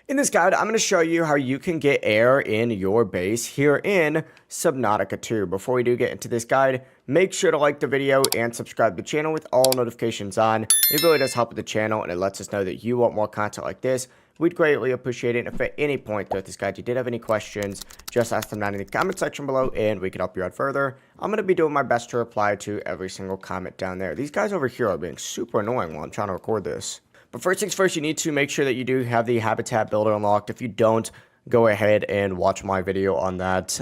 In this guide, I'm going to show you how you can get air in your base here in Subnautica 2. Before we do get into this guide, make sure to like the video and subscribe to the channel with all notifications on. It really does help with the channel and it lets us know that you want more content like this. We'd greatly appreciate it if at any point throughout this guide you did have any questions, just ask them down in the comment section below and we can help you out further. I'm going to be doing my best to reply to every single comment down there. These guys over here are being super annoying while I'm trying to record this. But first things first, you need to make sure that you do have the habitat builder unlocked. If you don't, go ahead and watch my video on that.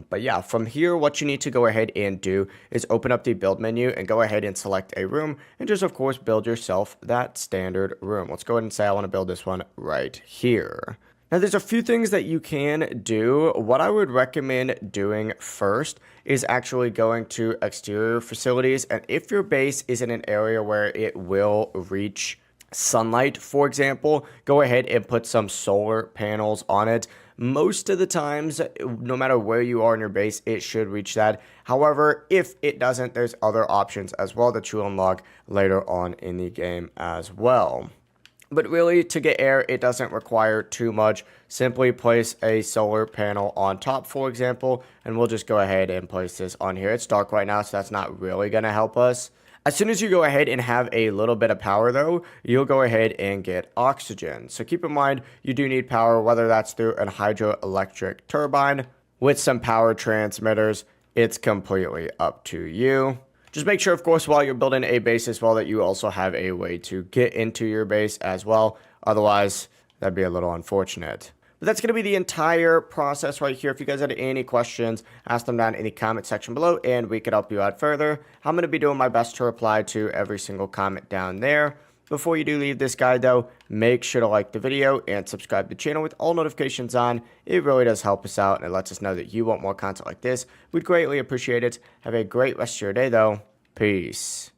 But yeah, from here, what you need to go ahead and do is open up the build menu and go ahead and select a room and just, of course, build yourself that standard room. Let's go ahead and say I want to build this one right here. Now, there's a few things that you can do. What I would recommend doing first is actually going to exterior facilities. And if your base is in an area where it will reach sunlight, for example, go ahead and put some solar panels on it. Most of the times, no matter where you are in your base, it should reach that. However, if it doesn't, there's other options as well that you unlock later on in the game as well. But really, to get air, it doesn't require too much. Simply place a solar panel on top, for example, and we'll just go ahead and place this on here. It's dark right now, so that's not really going to help us. As soon as you go ahead and have a little bit of power though, you'll go ahead and get oxygen. So keep in mind, you do need power, whether that's through a hydroelectric turbine with some power transmitters. It's completely up to you. Just make sure, of course, while you're building a base as well, that you also have a way to get into your base as well. Otherwise, that'd be a little unfortunate. But that's going to be the entire process right here. If you guys had any questions, ask them down in the comment section below and we could help you out further. I'm going to be doing my best to reply to every single comment down there. Before you do leave this guide though, make sure to like the video and subscribe to the channel with all notifications on. It really does help us out and it lets us know that you want more content like this. We'd greatly appreciate it. Have a great rest of your day though. Peace.